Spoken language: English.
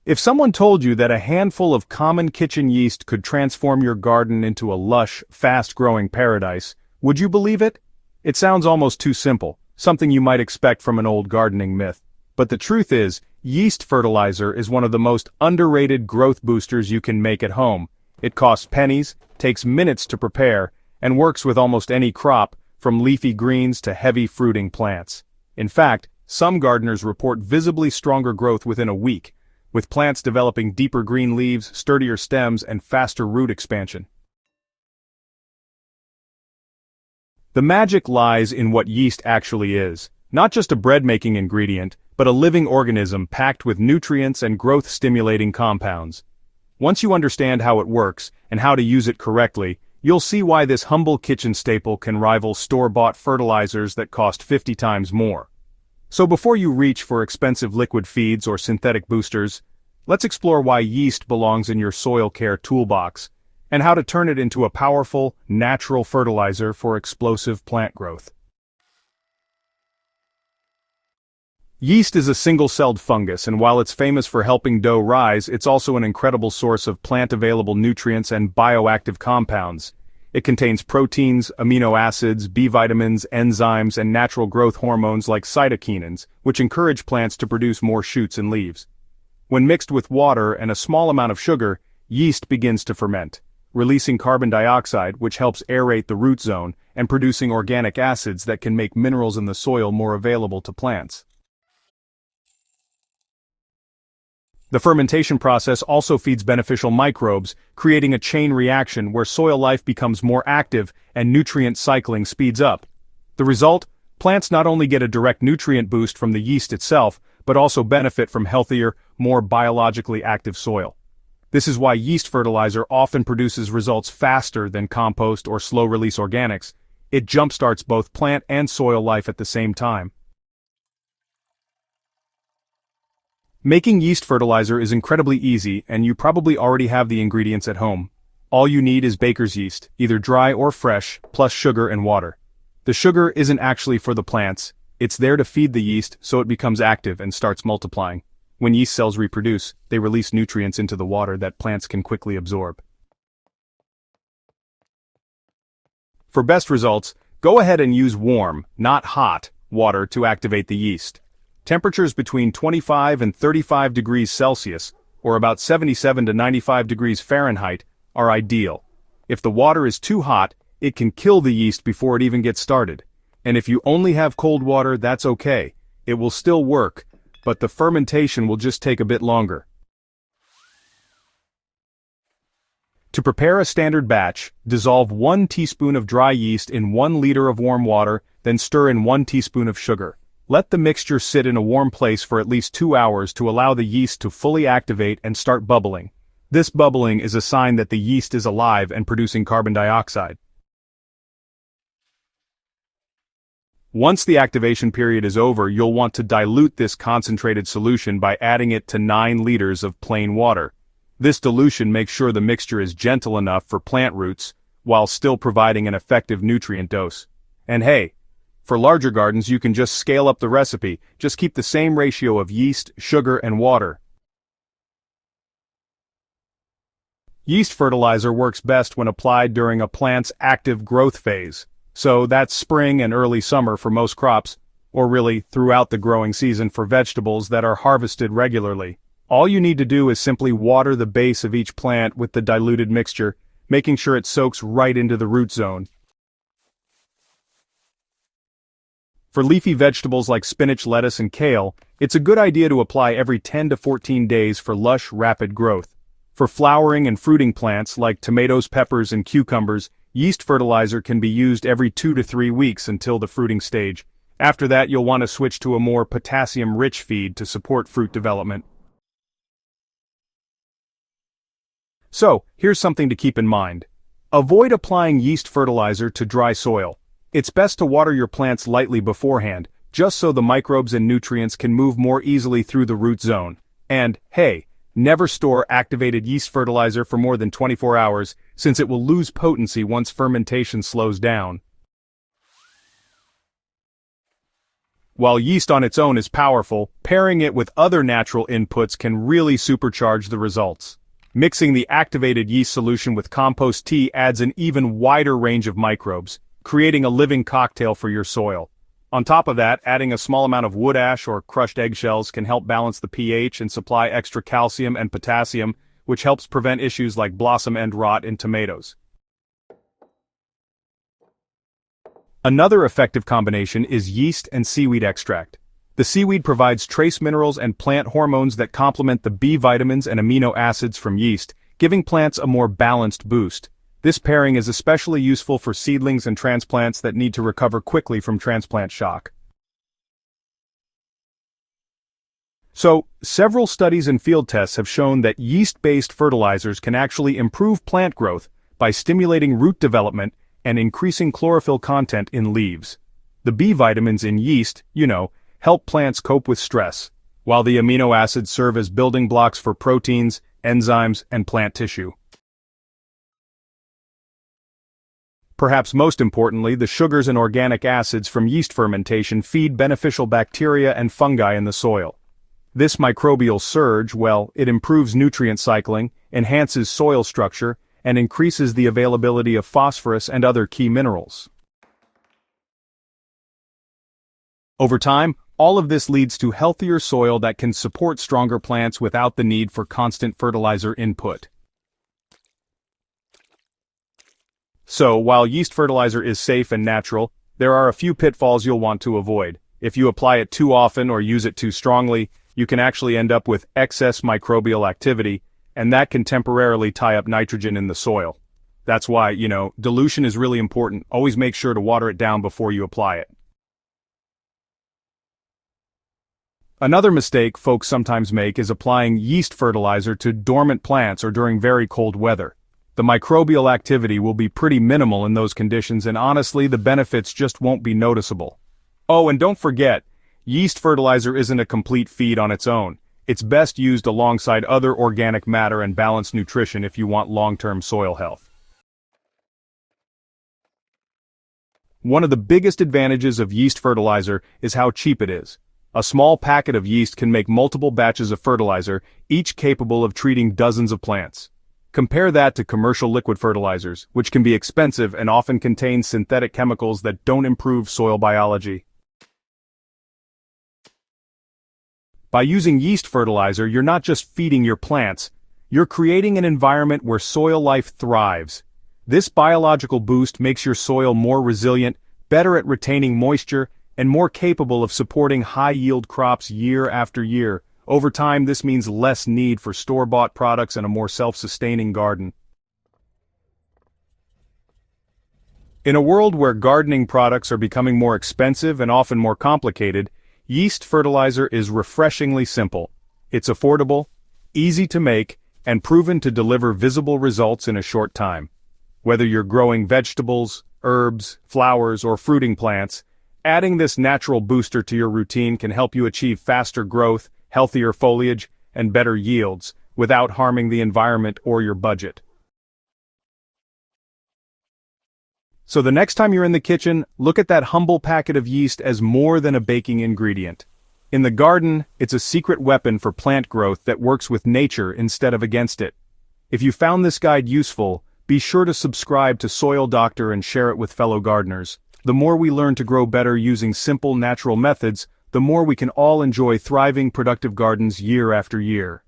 If someone told you that a handful of common kitchen yeast could transform your garden into a lush, fast-growing paradise, would you believe it? It sounds almost too simple, something you might expect from an old gardening myth. But the truth is, yeast fertilizer is one of the most underrated growth boosters you can make at home. It costs pennies, takes minutes to prepare, and works with almost any crop, from leafy greens to heavy fruiting plants. In fact, some gardeners report visibly stronger growth within a week, with plants developing deeper green leaves, sturdier stems, and faster root expansion. The magic lies in what yeast actually is, not just a bread-making ingredient, but a living organism packed with nutrients and growth-stimulating compounds. Once you understand how it works and how to use it correctly, you'll see why this humble kitchen staple can rival store-bought fertilizers that cost 50 times more. So before you reach for expensive liquid feeds or synthetic boosters, let's explore why yeast belongs in your soil care toolbox, and how to turn it into a powerful, natural fertilizer for explosive plant growth. Yeast is a single-celled fungus, and while it's famous for helping dough rise, it's also an incredible source of plant-available nutrients and bioactive compounds. It contains proteins, amino acids, B vitamins, enzymes, and natural growth hormones like cytokinins, which encourage plants to produce more shoots and leaves. When mixed with water and a small amount of sugar, yeast begins to ferment, releasing carbon dioxide, which helps aerate the root zone, and producing organic acids that can make minerals in the soil more available to plants. The fermentation process also feeds beneficial microbes, creating a chain reaction where soil life becomes more active and nutrient cycling speeds up. The result? Plants not only get a direct nutrient boost from the yeast itself, but also benefit from healthier, more biologically active soil. This is why yeast fertilizer often produces results faster than compost or slow-release organics. It jumpstarts both plant and soil life at the same time. Making yeast fertilizer is incredibly easy, and you probably already have the ingredients at home. All you need is baker's yeast, either dry or fresh, plus sugar and water. The sugar isn't actually for the plants, it's there to feed the yeast so it becomes active and starts multiplying. When yeast cells reproduce, they release nutrients into the water that plants can quickly absorb. For best results, go ahead and use warm, not hot, water to activate the yeast. Temperatures between 25 and 35 degrees Celsius, or about 77 to 95 degrees Fahrenheit, are ideal. If the water is too hot, it can kill the yeast before it even gets started. And if you only have cold water, that's okay. It will still work, but the fermentation will just take a bit longer. To prepare a standard batch, dissolve 1 teaspoon of dry yeast in 1 liter of warm water, then stir in 1 teaspoon of sugar. Let the mixture sit in a warm place for at least 2 hours to allow the yeast to fully activate and start bubbling. This bubbling is a sign that the yeast is alive and producing carbon dioxide. Once the activation period is over, you'll want to dilute this concentrated solution by adding it to 9 liters of plain water. This dilution makes sure the mixture is gentle enough for plant roots, while still providing an effective nutrient dose. And hey, for larger gardens you can just scale up the recipe, just keep the same ratio of yeast, sugar, and water. Yeast fertilizer works best when applied during a plant's active growth phase. So that's spring and early summer for most crops, or really throughout the growing season for vegetables that are harvested regularly. All you need to do is simply water the base of each plant with the diluted mixture, making sure it soaks right into the root zone. For leafy vegetables like spinach, lettuce, and kale, it's a good idea to apply every 10 to 14 days for lush, rapid growth. For flowering and fruiting plants like tomatoes, peppers, and cucumbers, yeast fertilizer can be used every 2 to 3 weeks until the fruiting stage. After that, you'll want to switch to a more potassium-rich feed to support fruit development. So, here's something to keep in mind. Avoid applying yeast fertilizer to dry soil. It's best to water your plants lightly beforehand, just so the microbes and nutrients can move more easily through the root zone. And, hey, never store activated yeast fertilizer for more than 24 hours, since it will lose potency once fermentation slows down. While yeast on its own is powerful, pairing it with other natural inputs can really supercharge the results. Mixing the activated yeast solution with compost tea adds an even wider range of microbes, creating a living cocktail for your soil. On top of that, adding a small amount of wood ash or crushed eggshells can help balance the pH and supply extra calcium and potassium, which helps prevent issues like blossom end rot in tomatoes. Another effective combination is yeast and seaweed extract. The seaweed provides trace minerals and plant hormones that complement the B vitamins and amino acids from yeast, giving plants a more balanced boost. This pairing is especially useful for seedlings and transplants that need to recover quickly from transplant shock. So, several studies and field tests have shown that yeast-based fertilizers can actually improve plant growth by stimulating root development and increasing chlorophyll content in leaves. The B vitamins in yeast, help plants cope with stress, while the amino acids serve as building blocks for proteins, enzymes, and plant tissue. Perhaps most importantly, the sugars and organic acids from yeast fermentation feed beneficial bacteria and fungi in the soil. This microbial surge, it improves nutrient cycling, enhances soil structure, and increases the availability of phosphorus and other key minerals. Over time, all of this leads to healthier soil that can support stronger plants without the need for constant fertilizer input. So, while yeast fertilizer is safe and natural, there are a few pitfalls you'll want to avoid. If you apply it too often or use it too strongly, you can actually end up with excess microbial activity, and that can temporarily tie up nitrogen in the soil. That's why, dilution is really important. Always make sure to water it down before you apply it. Another mistake folks sometimes make is applying yeast fertilizer to dormant plants or during very cold weather. The microbial activity will be pretty minimal in those conditions, and honestly, the benefits just won't be noticeable. Oh, and don't forget, yeast fertilizer isn't a complete feed on its own. It's best used alongside other organic matter and balanced nutrition if you want long-term soil health. One of the biggest advantages of yeast fertilizer is how cheap it is. A small packet of yeast can make multiple batches of fertilizer, each capable of treating dozens of plants. Compare that to commercial liquid fertilizers, which can be expensive and often contain synthetic chemicals that don't improve soil biology. By using yeast fertilizer, you're not just feeding your plants, you're creating an environment where soil life thrives. This biological boost makes your soil more resilient, better at retaining moisture, and more capable of supporting high-yield crops year after year. Over time, this means less need for store-bought products and a more self-sustaining garden. In a world where gardening products are becoming more expensive and often more complicated, yeast fertilizer is refreshingly simple. It's affordable, easy to make, and proven to deliver visible results in a short time. Whether you're growing vegetables, herbs, flowers, or fruiting plants, adding this natural booster to your routine can help you achieve faster growth, healthier foliage, and better yields, without harming the environment or your budget. So the next time you're in the kitchen, look at that humble packet of yeast as more than a baking ingredient. In the garden, it's a secret weapon for plant growth that works with nature instead of against it. If you found this guide useful, be sure to subscribe to Soil Doctor and share it with fellow gardeners. The more we learn to grow better using simple natural methods, the more we can all enjoy thriving, productive gardens year after year.